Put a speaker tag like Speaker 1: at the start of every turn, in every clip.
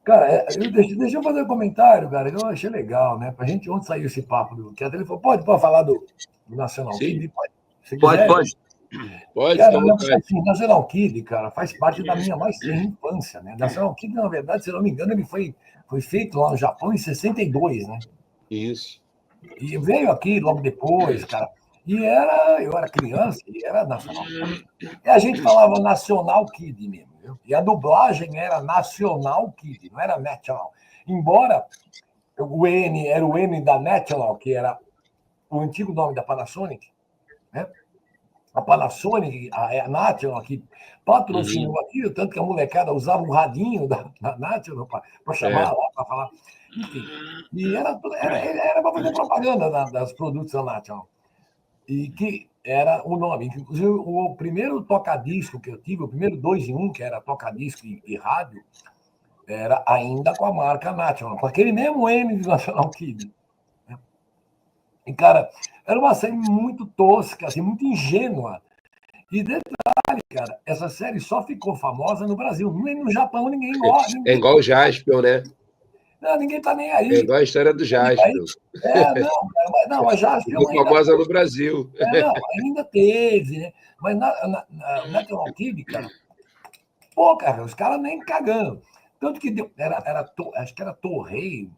Speaker 1: Cara, deixa eu fazer um comentário, cara, que eu achei legal, né? Pra gente, onde saiu esse papo do que ele falou, pode falar do National Kid? Pode, se
Speaker 2: Pode,
Speaker 1: quiser.
Speaker 2: pode. Pode,
Speaker 1: Cara,
Speaker 2: fica à vontade.
Speaker 1: assim, National Kid, cara, faz parte da minha mais tenra infância, né? National Kid, na verdade, se eu não me engano, ele foi feito lá no Japão em 62, né?
Speaker 2: Isso.
Speaker 1: E veio aqui logo depois, cara. Eu era criança e era National Kid. E a gente falava National Kid mesmo, viu? E a dublagem era National Kid, não era National. Embora o N era o N da National, que era o antigo nome da Panasonic, né? A Panasonic, a National, que patrocinou aquilo, tanto que a molecada usava o radinho da National para chamar lá, para falar. Enfim. E era para fazer propaganda das produtos da National. E que era o nome. Inclusive, o primeiro toca-disco que eu tive, o primeiro 2 em 1, que era toca-disco e rádio, era ainda com a marca National, com aquele mesmo M de National Kid. E, cara, era uma série muito tosca, assim, muito ingênua. E detalhe, cara, essa série só ficou famosa no Brasil. No Japão ninguém gosta.
Speaker 2: É igual o Jaspion, né?
Speaker 1: Não, ninguém tá nem
Speaker 2: É
Speaker 1: aí.
Speaker 2: igual a história do Jaspion.
Speaker 1: Não, cara, não, a Jaspion
Speaker 2: Ficou
Speaker 1: ainda.
Speaker 2: famosa no Brasil.
Speaker 1: Não, ainda teve, né? Mas na National Kid, cara, pô, cara, os caras nem cagando. Tanto que deu, acho que era Torreio,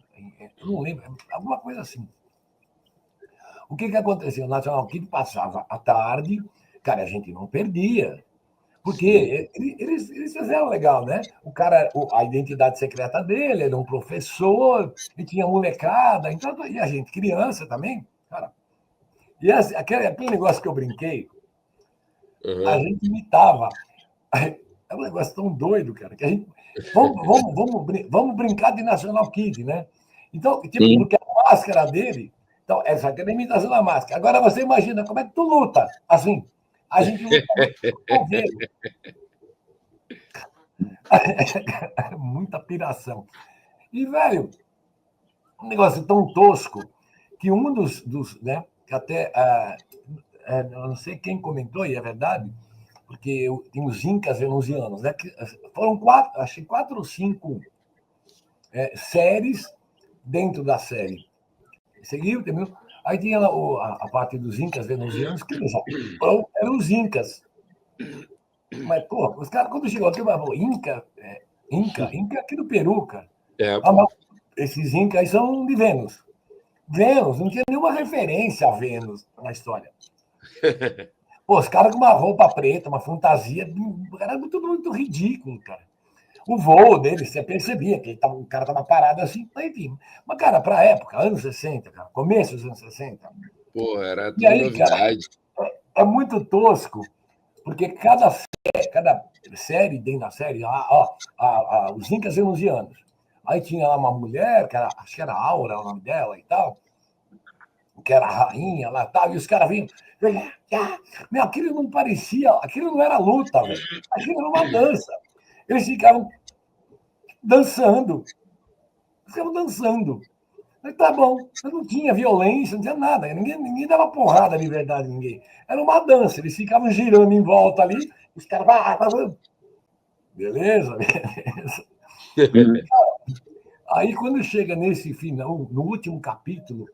Speaker 1: eu não lembro, alguma coisa assim. O que aconteceu? O National Kid passava à tarde, cara, a gente não perdia. Porque eles fizeram legal, né? O cara, a identidade secreta dele era um professor, e tinha molecada, então, e a gente, criança também, cara. E aquele negócio que eu brinquei, a gente imitava. É um negócio tão doido, cara, que a gente. Vamos brincar de National Kid, né? Então, tipo, porque a máscara dele. Então, essa aqui é a imitação da máscara. Agora você imagina como é que tu luta. Assim, a gente luta com muita piração. E, velho, um negócio tão tosco que um né, que até, eu não sei quem comentou, e é verdade, porque tem os incas venusianos, né, que foram acho que 4 ou 5 séries dentro da série. Seguiu, entendeu? Aí tinha lá a parte dos incas venusianos, que eram os incas. Mas, pô, os caras, quando chegou aqui, falaram, Inca aqui do Peru, cara. Mas esses incas aí são de Vênus. Vênus, não tinha nenhuma referência a Vênus na história. Pô, os caras com uma roupa preta, uma fantasia, era muito ridículo, cara. O voo dele, você percebia que o cara estava parado assim, enfim. Mas, cara, para a época, anos 60, cara, começo dos anos 60.
Speaker 2: Pô, era tudo
Speaker 1: E aí,
Speaker 2: novidade.
Speaker 1: Cara, é muito tosco, porque cada série dentro da série, os Incas venusianos. Aí tinha lá uma mulher, acho que era Aura o nome dela e tal, que era a rainha lá e tal, e os caras vinham. Meu, aquilo não parecia, aquilo não era luta, velho. Aquilo era uma dança. Eles ficavam dançando. Ficavam dançando. Mas tá bom, não tinha violência, não tinha nada. Ninguém dava porrada de verdade, ninguém. Era uma dança, eles ficavam girando em volta ali, os caras. Beleza, beleza. Aí, quando chega nesse final, no último capítulo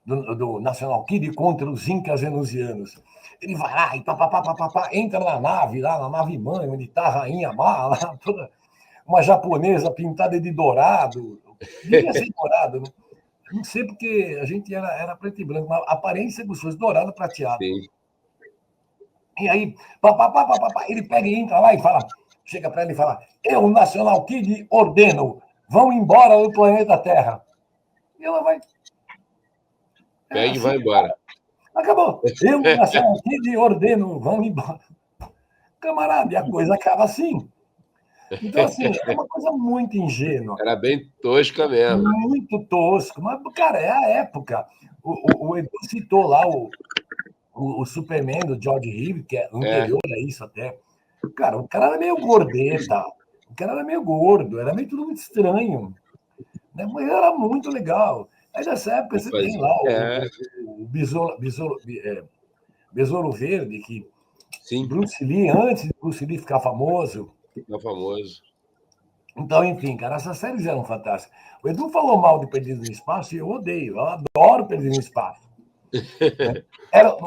Speaker 1: do National Kid contra os Incas venusianos, ele vai lá e entra na nave, lá na nave mãe, onde está a rainha má, lá, toda uma japonesa pintada de dourado. Devia ser dourado, né? Não sei porque a gente era preto e branco, mas a aparência gostosa, dourado, prateado.
Speaker 2: Sim.
Speaker 1: E aí, ele pega e entra lá e fala, chega para ele e fala, eu, National Kid, ordeno, vão embora do planeta Terra. E ela vai.
Speaker 2: Pega e vai embora.
Speaker 1: Acabou. Eu, National Kid, ordeno, vão embora. Camarada, e a coisa acaba assim. Então, assim, é uma coisa muito ingênua.
Speaker 2: Era bem tosca mesmo.
Speaker 1: Muito tosco. Mas, cara, é a época. O Edu citou lá o Superman do George Reeves, que é anterior a isso até. Cara, o cara era meio gordeta. O cara era meio gordo. Era meio tudo muito estranho. Né? Mas era muito legal. Aí, nessa época, você tem lá o Besouro Verde, que
Speaker 2: Sim.
Speaker 1: Bruce Lee, antes de Bruce Lee ficar famoso,
Speaker 2: Ficou famoso.
Speaker 1: Então, enfim, cara, essas séries eram fantásticas. O Edu falou mal de Perdidos no Espaço e eu odeio, eu adoro Perdidos no Espaço.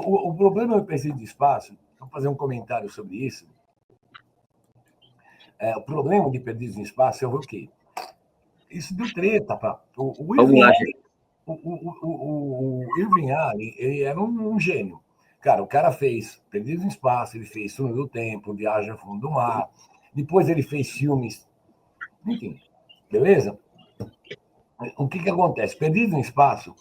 Speaker 1: O problema do Perdidos no Espaço, vou fazer um comentário sobre isso. O problema de Perdidos no Espaço é o quê? Isso deu treta. O Irving Allen, o Irving Allen, ele era um gênio. Cara, o cara fez Perdidos no Espaço, ele fez Túnel do Tempo, Viagem ao Fundo do Mar, depois ele fez filmes. Enfim, beleza? O que acontece? Perdidos no Espaço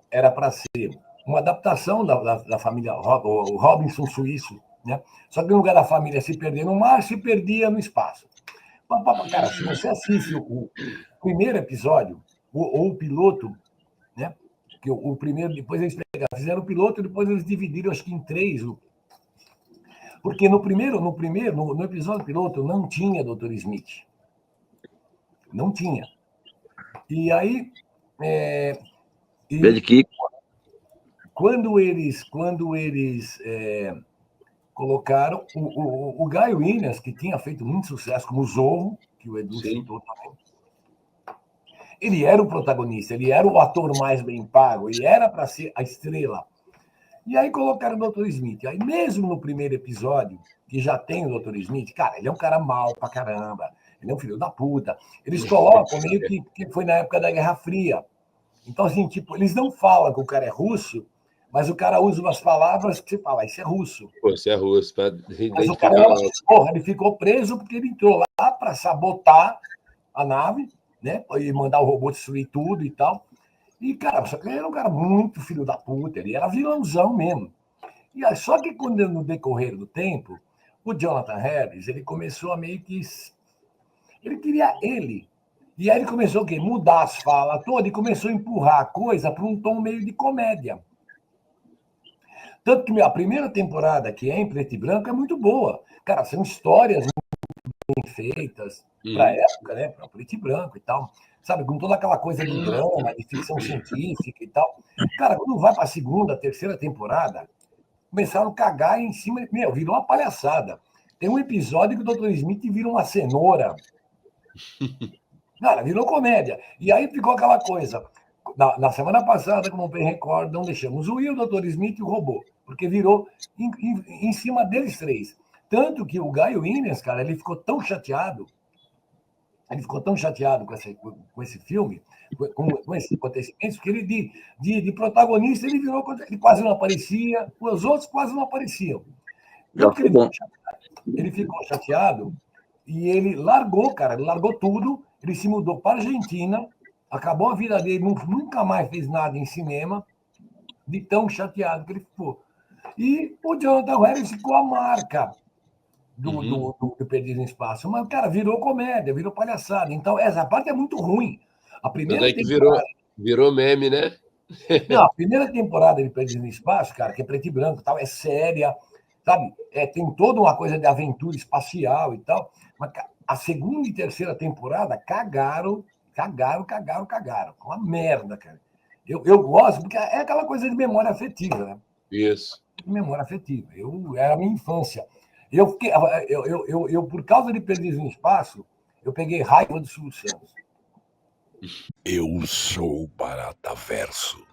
Speaker 1: era para ser uma adaptação da família o Robinson Suíço, né? Só que no lugar da família se perder no mar, se perdia no espaço. Cara, se você assiste o primeiro episódio, ou o piloto, né? Que o primeiro, depois eles fizeram o piloto e depois eles dividiram, acho que em 3. Porque no episódio piloto não tinha Dr. Smith. Não tinha. E aí. Quando eles colocaram o Guy Williams, que tinha feito muito sucesso, como o Zorro, que o Edu citou também, ele era o protagonista, ele era o ator mais bem pago, ele era para ser a estrela. E aí colocaram o Dr. Smith. Aí mesmo no primeiro episódio, que já tem o Dr. Smith, cara, ele é um cara mau pra caramba, ele é um filho da puta. Eles colocam meio que foi na época da Guerra Fria. Então, assim, tipo, eles não falam que o cara é russo, mas o cara usa umas palavras que você fala, isso é russo.
Speaker 2: Pô, isso é russo, para
Speaker 1: mas o cara, ele ficou preso porque ele entrou lá para sabotar a nave, né? E mandar o robô destruir tudo e tal. E, cara, só que ele era um cara muito filho da puta, ele era vilãozão mesmo. E aí, só que quando, no decorrer do tempo, o Jonathan Harris, ele começou a meio que... Ele queria ele. E aí ele começou o quê? Mudar as falas todas e começou a empurrar a coisa para um tom meio de comédia. Tanto que a primeira temporada, que é em preto e branco, é muito boa. Cara, são histórias muito bem feitas para a época, né? Para preto e branco e tal. Sabe, com toda aquela coisa de drama, de ficção científica e tal. Cara, quando vai para a segunda, terceira temporada, começaram a cagar em cima. Meu, virou uma palhaçada. Tem um episódio que o Dr. Smith vira uma cenoura. Cara, virou comédia. E aí ficou aquela coisa. Na semana passada, como bem recordo, não deixamos o Will, o Dr. Smith e o robô. Porque virou em cima deles 3. Tanto que o Guy Williams, cara, ele ficou tão chateado. Ele ficou tão chateado com esse filme, com esses acontecimentos, que ele, de protagonista, ele quase não aparecia, os outros quase não apareciam. Ele ficou chateado e ele largou, cara, ele largou tudo, ele se mudou para a Argentina, acabou a vida dele, nunca mais fez nada em cinema, de tão chateado que ele ficou. E o Jonathan Harris ficou a marca do Perdido no Espaço. Mas, cara, virou comédia, virou palhaçada. Então, essa parte é muito ruim. A primeira
Speaker 2: temporada... virou meme, né?
Speaker 1: Não, a primeira temporada de Perdido no Espaço, cara, que é preto e branco e tal, é séria, sabe? Tem toda uma coisa de aventura espacial e tal. Mas a segunda e terceira temporada cagaram. Uma merda, cara. Eu gosto, porque é aquela coisa de memória afetiva, né?
Speaker 2: Isso.
Speaker 1: Memória afetiva. Era a minha infância. Por causa de Perdidos no Espaço, eu peguei raiva do Silvio Santos.
Speaker 3: Eu sou Barata Verso.